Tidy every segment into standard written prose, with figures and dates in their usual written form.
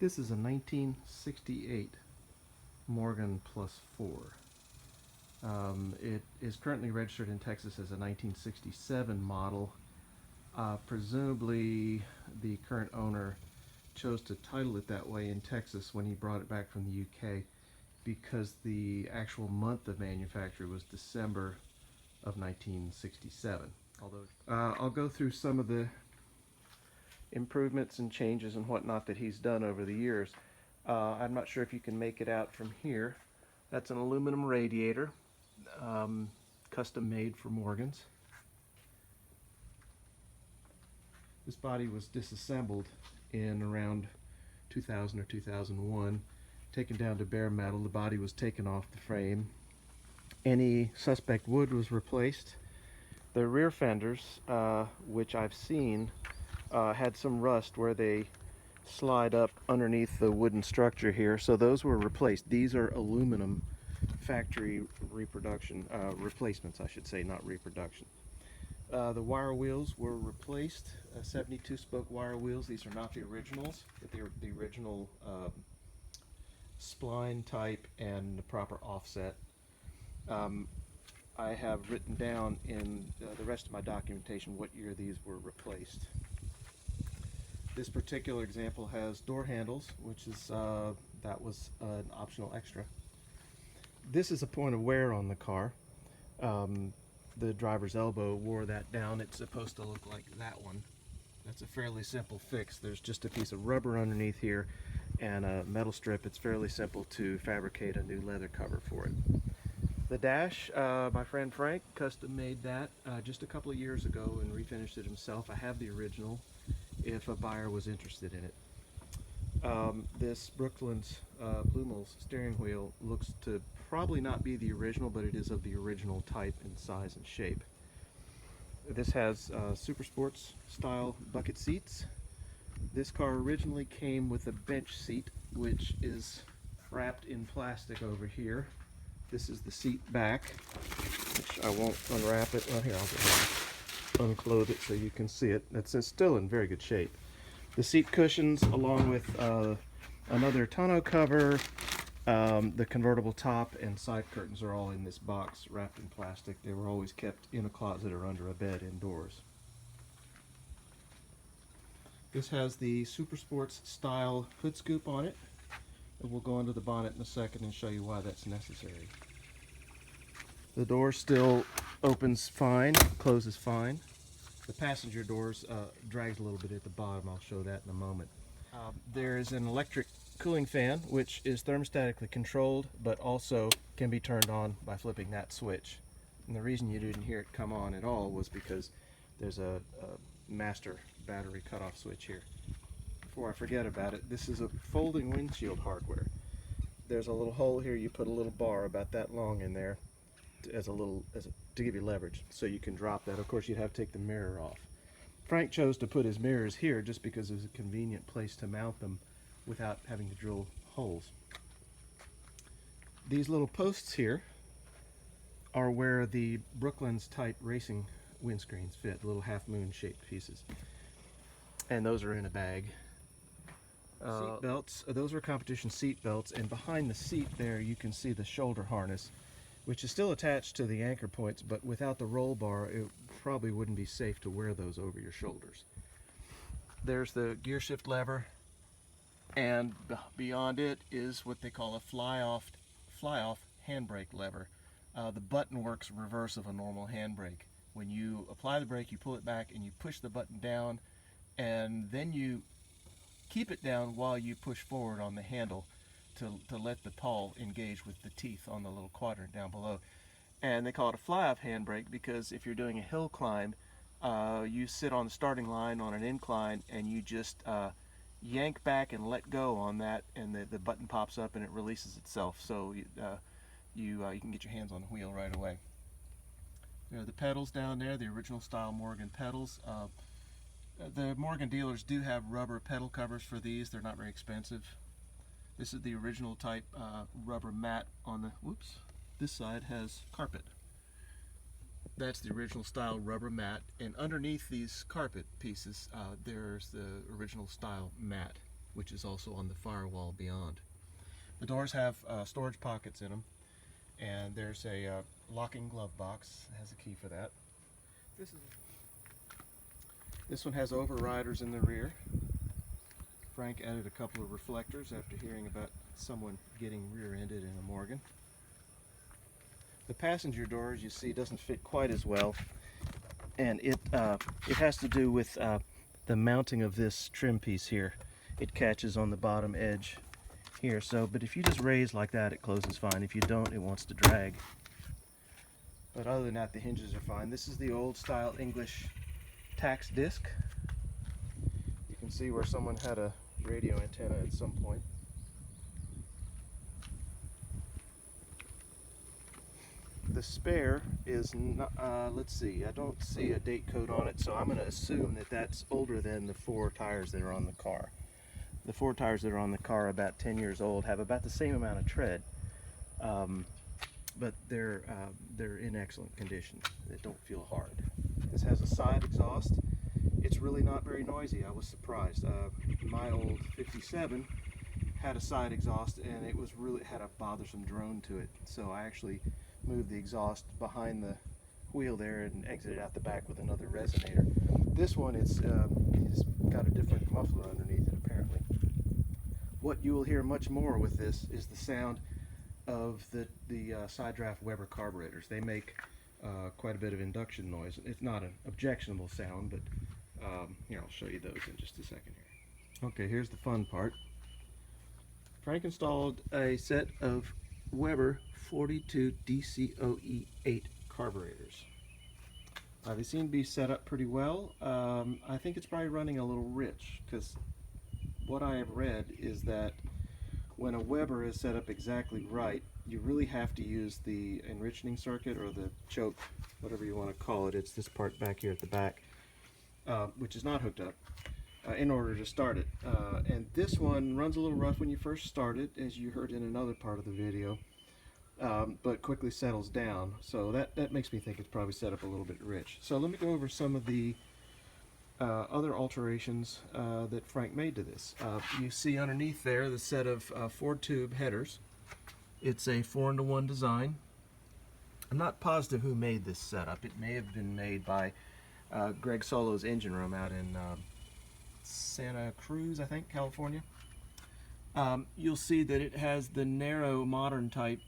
this is a 1968 Morgan Plus 4. It is currently registered in Texas as a 1967 model. Presumably the current owner chose to title it that way in Texas when he brought it back from the UK because the actual month of manufacture was December of 1967. Although I'll go through some of the improvements and changes and whatnot that he's done over the years. I'm not sure if you can make it out from here. That's an aluminum radiator, custom made for Morgans. This body was disassembled in around 2000 or 2001, taken down to bare metal. The body was taken off the frame. Any suspect wood was replaced. The rear fenders, which I've seen, had some rust where they slide up underneath the wooden structure here, so those were replaced. These are aluminum factory replacements, I should say, not reproduction. The wire wheels were replaced, 72 spoke wire wheels. These are not the originals, but they were the original spline type and the proper offset. I have written down in the rest of my documentation what year these were replaced. This particular example has door handles, which is that was an optional extra. This is a point of wear on the car. The driver's elbow wore that down. It's supposed to look like that one. That's a fairly simple fix. There's just a piece of rubber underneath here and a metal strip. It's fairly simple to fabricate a new leather cover for it. The dash, my friend Frank custom made that just a couple of years ago and refinished it himself. I have the original if a buyer was interested in it. This Brooklands Blumels steering wheel looks to probably not be the original, but it is of the original type and size and shape. This has super sports style bucket seats. This car originally came with a bench seat, which is wrapped in plastic over here. This is the seat back, which I won't unwrap it. Well, here, I'll unclose it so you can see it. It's still in very good shape. The seat cushions, along with another tonneau cover, the convertible top, and side curtains are all in this box wrapped in plastic. They were always kept in a closet or under a bed indoors. This has the Super Sports style hood scoop on it. And we'll go under the bonnet in a second and show you why that's necessary. The door still opens fine, closes fine. The passenger doors drags a little bit at the bottom. I'll show that in a moment. There is an electric cooling fan, which is thermostatically controlled, but also can be turned on by flipping that switch. And the reason you didn't hear it come on at all was because there's a master battery cutoff switch here. Before I forget about it, this is a folding windshield hardware. There's a little hole here. You put a little bar about that long in there to give you leverage, so you can drop that. Of course, you'd have to take the mirror off. Frank chose to put his mirrors here just because it was a convenient place to mount them without having to drill holes. These little posts here are where the Brooklands type racing windscreens fit, little half moon shaped pieces. And those are in a bag. Seat belts, those are competition seat belts, and behind the seat there you can see the shoulder harness, which is still attached to the anchor points, but without the roll bar it probably wouldn't be safe to wear those over your shoulders. There's the gear shift lever, and beyond it is what they call a fly-off handbrake lever. The button works reverse of a normal handbrake. When you apply the brake, you pull it back and you push the button down, and then you keep it down while you push forward on the handle to let the pawl engage with the teeth on the little quadrant down below. And they call it a fly-off handbrake because if you're doing a hill climb, you sit on the starting line on an incline and you just yank back and let go on that, and the button pops up and it releases itself, so you can get your hands on the wheel right away. There are the pedals down there, the original style Morgan pedals. The Morgan dealers do have rubber pedal covers for these. They're not very expensive. This is the original type rubber mat on the, whoops, this side has carpet. That's the original style rubber mat, and underneath these carpet pieces there's the original style mat. which is also on the firewall beyond. The doors have storage pockets in them, and there's a locking glove box. It has a key for that. This one has overriders in the rear. Frank added a couple of reflectors after hearing about someone getting rear-ended in a Morgan. The passenger door, as you see, doesn't fit quite as well, and it has to do with the mounting of this trim piece here. It catches on the bottom edge here, but if you just raise like that, it closes fine. If you don't, it wants to drag. But other than that, the hinges are fine. This is the old style English tax disc. You can see where someone had a radio antenna at some point. The spare is not, let's see, I don't see a date code on it, so I'm going to assume that that's older than the 4 tires that are on the car. The 4 tires that are on the car are about 10 years old, have about the same amount of tread, but they're in excellent condition. They don't feel hard. This has a side exhaust. It's really not very noisy. I was surprised. My old 57 had a side exhaust, and it had a bothersome drone to it. So I actually moved the exhaust behind the wheel there and exited out the back with another resonator. This one, it's got a different muffler underneath it apparently. What you will hear much more with this is the sound of the side draft Weber carburetors. They make quite a bit of induction noise. It's not an objectionable sound, but here, I'll show you those in just a second here. Okay, here's the fun part. Frank installed a set of Weber 42 DCOE8 carburetors. They seem to be set up pretty well. I think it's probably running a little rich, because what I have read is that when a Weber is set up exactly right, you really have to use the enriching circuit, or the choke, whatever you want to call it. It's this part back here at the back, which is not hooked up, in order to start it. And this one runs a little rough when you first start it, as you heard in another part of the video, but quickly settles down. So that makes me think it's probably set up a little bit rich. So let me go over some of the other alterations that Frank made to this. You see underneath there the set of 4-tube headers. It's a 4-to-1 design. I'm not positive who made this setup. It may have been made by Greg Solo's engine room out in Santa Cruz, I think, California. You'll see that it has the narrow modern type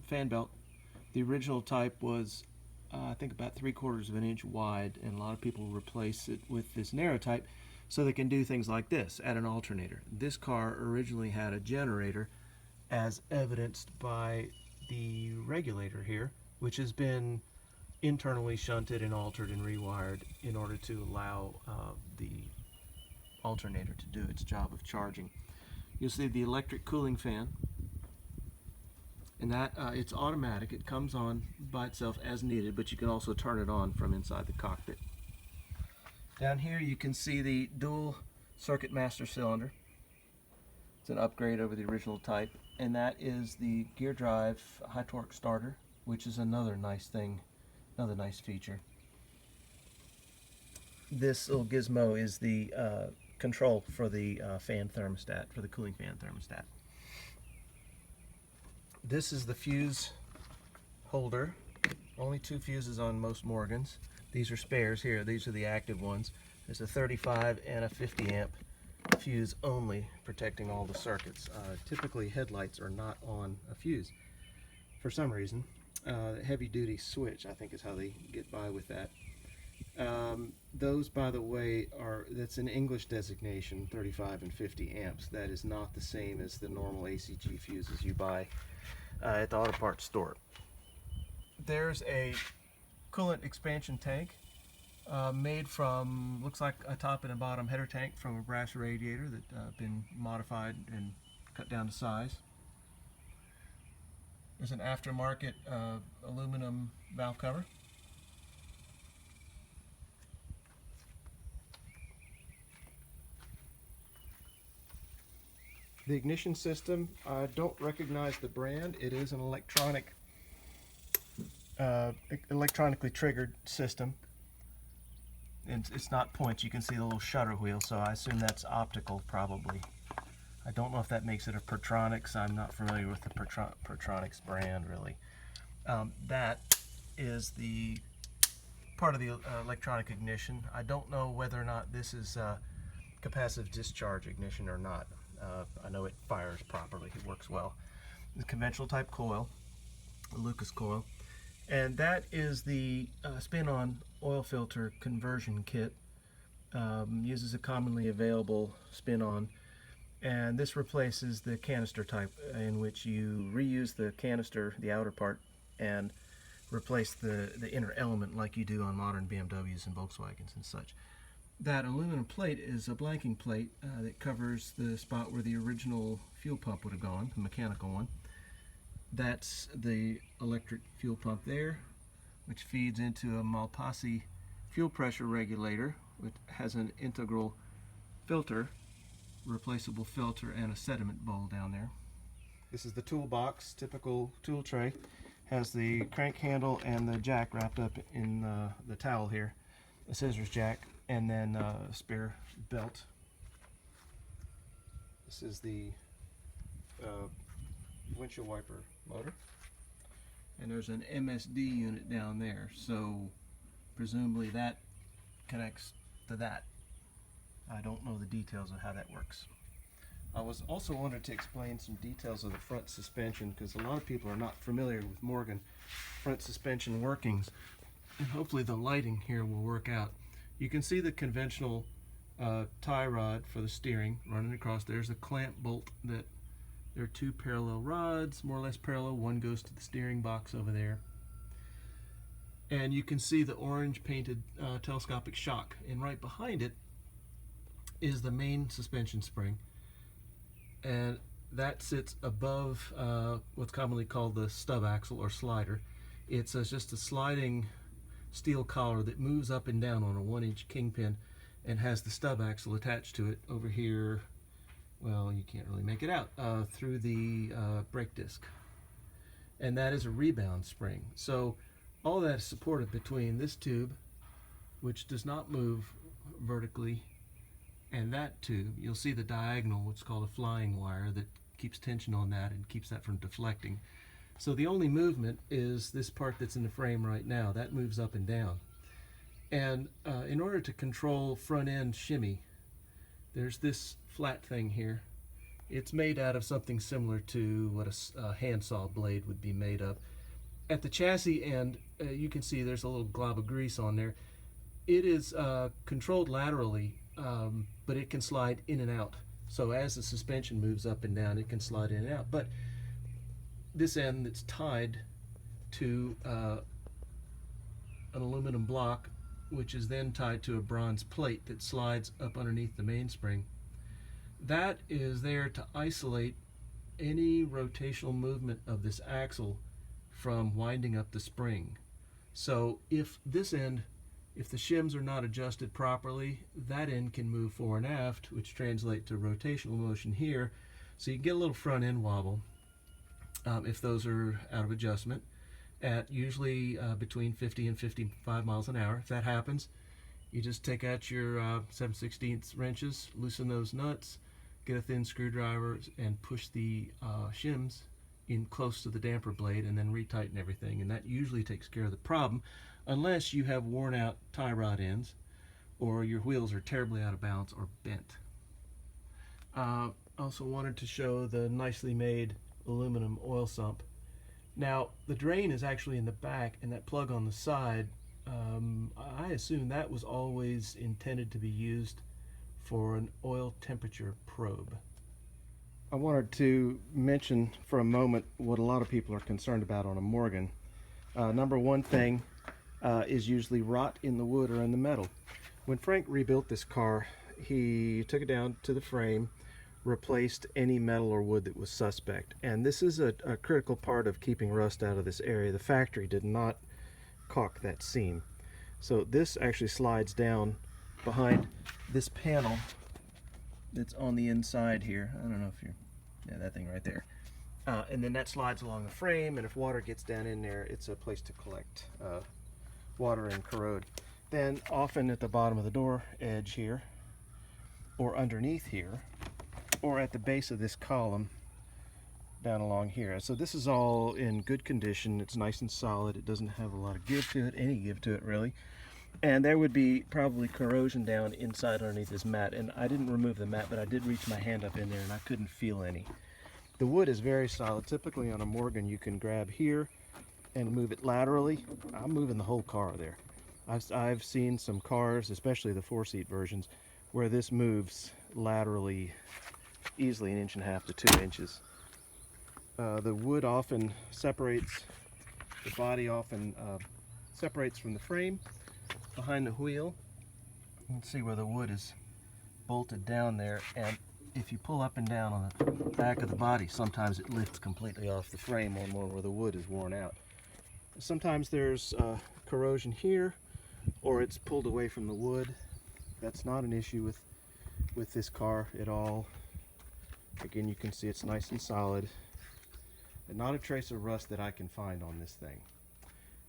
fan belt. The original type was I think about 3/4 of an inch wide, and a lot of people replace it with this narrow type so they can do things like this, add an alternator. This car originally had a generator, as evidenced by the regulator here, which has been internally shunted and altered and rewired in order to allow the alternator to do its job of charging. You'll see the electric cooling fan, and that it's automatic. It comes on by itself as needed, but you can also turn it on from inside the cockpit. Down here you can see the dual circuit master cylinder. It's an upgrade over the original type, and that is the gear drive high torque starter, which is another nice thing, another nice feature. This little gizmo is the control for the fan thermostat, for the cooling fan thermostat. This is the fuse holder. Only 2 fuses on most Morgans. These are spares here. These are the active ones. There's a 35 and a 50 amp fuse only, protecting all the circuits. Typically headlights are not on a fuse for some reason. Heavy duty switch, I think, is how they get by with that. Those, by the way, that's an English designation, 35 and 50 amps. That is not the same as the normal ACG fuses you buy at the auto parts store. There's a coolant expansion tank made from, looks like a top and a bottom header tank from a brass radiator that's been modified and cut down to size. There's an aftermarket aluminum valve cover. The ignition system, I don't recognize the brand. It is an electronically triggered system. And it's not points. You can see the little shutter wheel, so I assume that's optical probably. I don't know if that makes it a Pertronix. I'm not familiar with the Pertronix brand really. That is the part of the electronic ignition. I don't know whether or not this is capacitive discharge ignition or not. I know it fires properly. It works well. The conventional type coil, a Lucas coil. And that is the spin-on oil filter conversion kit. Uses a commonly available spin-on. And this replaces the canister type, in which you reuse the canister, the outer part, and replace the inner element like you do on modern BMWs and Volkswagens and such. That aluminum plate is a blanking plate that covers the spot where the original fuel pump would have gone, the mechanical one. That's the electric fuel pump there, which feeds into a Malpassi fuel pressure regulator, which has an integral filter, replaceable filter, and a sediment bowl down there. This is the toolbox, typical tool tray. Has the crank handle and the jack wrapped up in the towel here, a scissors jack, and then a spare belt. This is the windshield wiper motor, and there's an MSD unit down there, so presumably that connects to that. I don't know the details of how that works. I was also wanted to explain some details of the front suspension, because a lot of people are not familiar with Morgan front suspension workings, and hopefully the lighting here will work out. You can see the conventional tie rod for the steering running across. There's a clamp bolt. That there are two parallel rods, more or less parallel. One goes to the steering box over there. And you can see the orange painted telescopic shock, and right behind it is the main suspension spring, and that sits above what's commonly called the stub axle or slider. It's just a sliding steel collar that moves up and down on a 1-inch kingpin and has the stub axle attached to it over here. Well, you can't really make it out through the brake disc, and that is a rebound spring. So all that is supported between this tube, which does not move vertically, and that tube. You'll see the diagonal, what's called a flying wire, that keeps tension on that and keeps that from deflecting. So the only movement is this part that's in the frame right now. That moves up and down. And in order to control front end shimmy, there's this flat thing here. It's made out of something similar to what a handsaw blade would be made of. At the chassis end, you can see there's a little glob of grease on there. It is controlled laterally, but it can slide in and out. So as the suspension moves up and down, it can slide in and out. But this end that's tied to an aluminum block, which is then tied to a bronze plate that slides up underneath the mainspring, that is there to isolate any rotational movement of this axle from winding up the spring. So if this end, if the shims are not adjusted properly, that end can move fore and aft, which translate to rotational motion here. So you get a little front end wobble if those are out of adjustment at usually between 50 and 55 miles an hour. If that happens, you just take out your 7/16 wrenches, loosen those nuts, get a thin screwdriver, and push the shims in close to the damper blade, and then retighten everything. And that usually takes care of the problem, unless you have worn out tie rod ends or your wheels are terribly out of balance or bent. Also wanted to show the nicely made aluminum oil sump. Now the drain is actually in the back, and that plug on the side, I assume that was always intended to be used for an oil temperature probe. I wanted to mention for a moment what a lot of people are concerned about on a Morgan. Number one thing is usually rot in the wood or in the metal. When Frank rebuilt this car, he took it down to the frame, replaced any metal or wood that was suspect. And this is a critical part of keeping rust out of this area. The factory did not caulk that seam. So this actually slides down behind this panel that's on the inside here. I don't know if you're, yeah, that thing right there. And then that slides along the frame, and if water gets down in there, it's a place to collect water and corrode. Then often at the bottom of the door edge here, or underneath here, or at the base of this column down along here. So this is all in good condition. It's nice and solid. It doesn't have a lot of give to it, any give to it really. And there would be probably corrosion down inside underneath this mat. And I didn't remove the mat, but I did reach my hand up in there and I couldn't feel any. The wood is very solid. Typically on a Morgan you can grab here and move it laterally. I'm moving the whole car there. I've seen some cars, especially the 4-seat versions, where this moves laterally easily 1.5 inches to 2 inches. The wood often separates, the body often separates from the frame behind the wheel. You can see where the wood is bolted down there, and if you pull up and down on the back of the body, sometimes it lifts completely off the frame on one where the wood is worn out. Sometimes there's corrosion here, or it's pulled away from the wood. That's not an issue with this car at all. Again, you can see it's nice and solid, and not a trace of rust that I can find on this thing.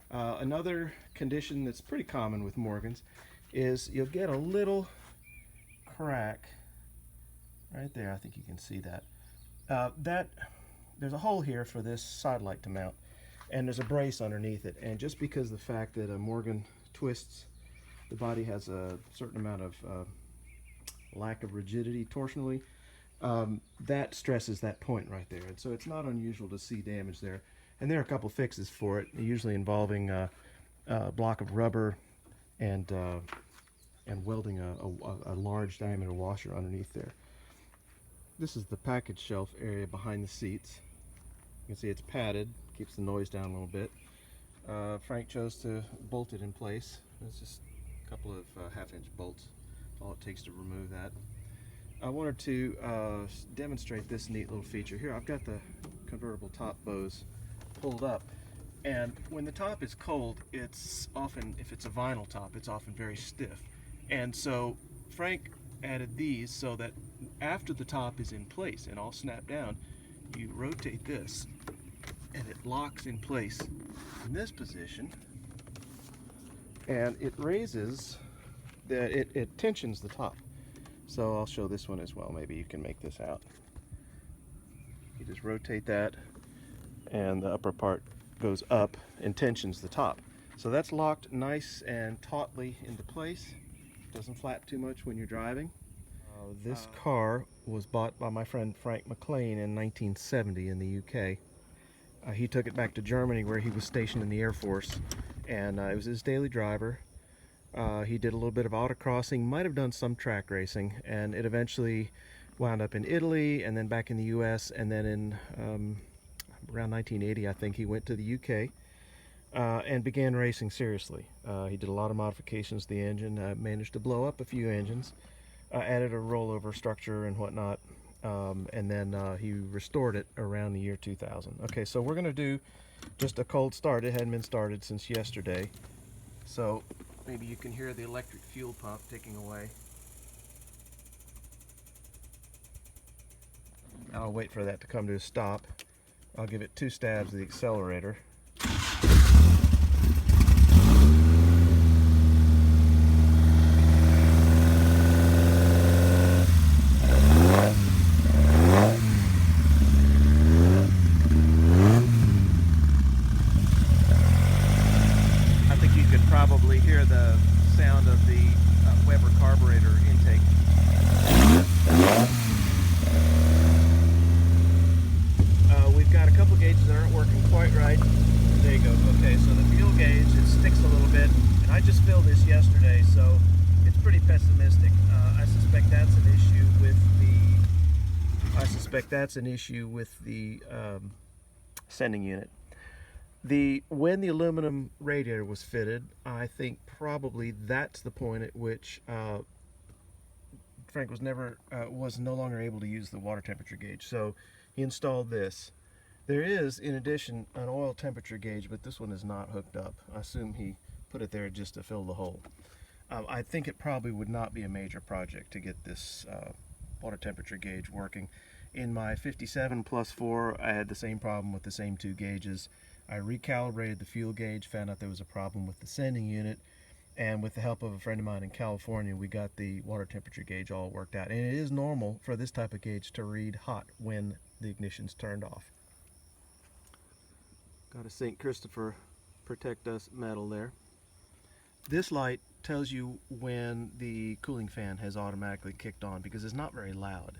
Another condition that's pretty common with Morgans is you'll get a little crack right there. I think you can see that. There's a hole here for this side light to mount, and there's a brace underneath it. And just because the fact that a Morgan twists, the body has a certain amount of lack of rigidity torsionally, that stresses that point right there. And so it's not unusual to see damage there. And there are a couple fixes for it, usually involving a block of rubber and welding a large diameter washer underneath there. This is the package shelf area behind the seats. You can see it's padded, keeps the noise down a little bit. Frank chose to bolt it in place. It's just a couple of 1/2-inch bolts, all it takes to remove that. I wanted to demonstrate this neat little feature here. I've got the convertible top bows pulled up, and when the top is cold, it's often, if it's a vinyl top, it's often very stiff. And so Frank added these so that after the top is in place and all snapped down, you rotate this and it locks in place in this position, and it raises, it tensions the top. So I'll show this one as well. Maybe you can make this out. You just rotate that and the upper part goes up and tensions the top. So that's locked nice and tautly into place. Doesn't flap too much when you're driving. This car was bought by my friend Frank McLean in 1970 in the UK. He took it back to Germany where he was stationed in the Air Force, and it was his daily driver. He did a little bit of autocrossing, might have done some track racing, and it eventually wound up in Italy and then back in the US, and then in around 1980 I think he went to the UK and began racing seriously. He did a lot of modifications to the engine, managed to blow up a few engines, added a rollover structure and whatnot, and then he restored it around the year 2000. Okay, so we're going to do just a cold start. It hadn't been started since yesterday, so maybe you can hear the electric fuel pump ticking away. I'll wait for that to come to a stop. I'll give it 2 stabs of the accelerator. I think you could probably hear the sound of the Weber carburetor intake. We've got a couple gauges that aren't working quite right. There you go. Okay, so the fuel gauge, it sticks a little bit, and I just filled this yesterday, so it's pretty pessimistic. I suspect that's an issue with the sending unit. When the aluminum radiator was fitted, I think probably that's the point at which Frank was no longer able to use the water temperature gauge. So he installed this. There is, in addition, an oil temperature gauge, but this one is not hooked up. I assume he put it there just to fill the hole. I think it probably would not be a major project to get this water temperature gauge working. In my 57 plus 4, I had the same problem with the same 2 gauges. I recalibrated the fuel gauge, found out there was a problem with the sending unit, And with the help of a friend of mine in California, we got the water temperature gauge all worked out. And it is normal for this type of gauge to read hot when the ignition's turned off. Got a St. Christopher Protect Us medal there. This light tells you when the cooling fan has automatically kicked on because it's not very loud.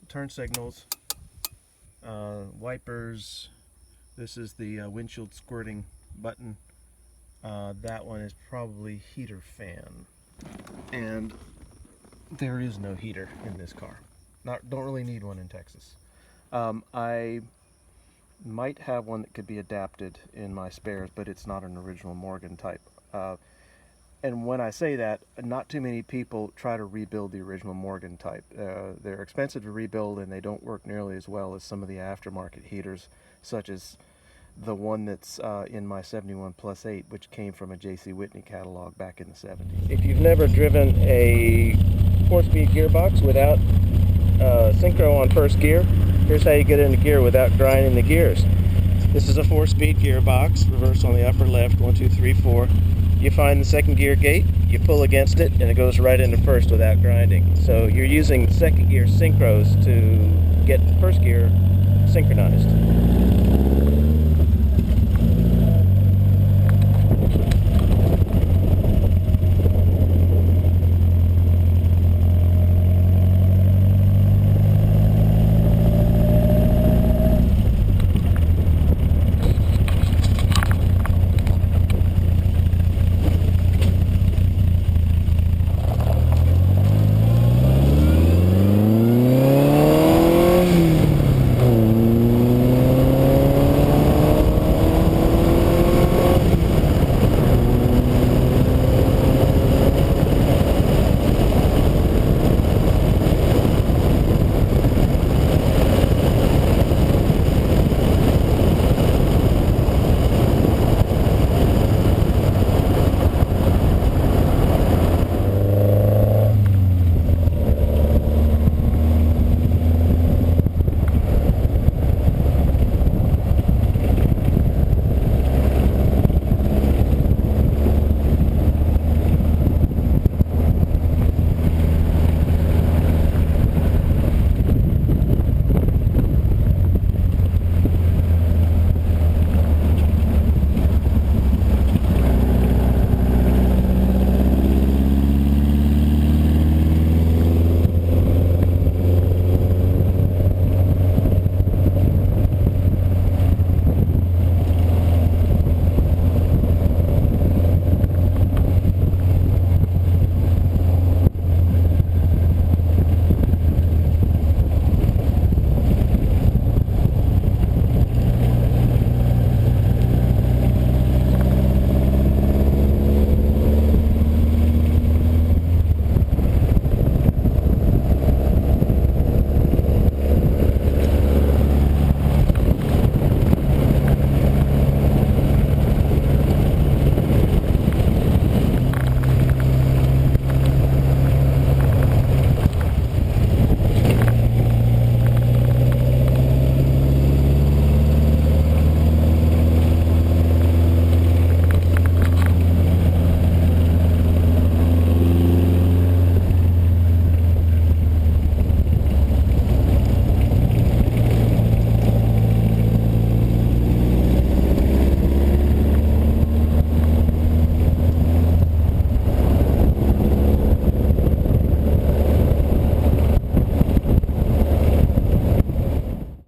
Turn signals, wipers. This is the windshield squirting button. That one is probably heater fan. And there is no heater in this car. Don't really need one in Texas. I might have one that could be adapted in my spares, but it's not an original Morgan type. And when I say that, not too many people try to rebuild the original Morgan type. They're expensive to rebuild and they don't work nearly as well as some of the aftermarket heaters, such as the one that's in my 71 Plus 8, which came from a J.C. Whitney catalog back in the 70s. If you've never driven a 4-speed gearbox without synchro on first gear, here's how you get into gear without grinding the gears. This is a 4-speed gearbox, reverse on the upper left, 1, 2, 3, 4. You find the second gear gate, you pull against it, and it goes right into first without grinding. So you're using second gear synchros to get first gear synchronized.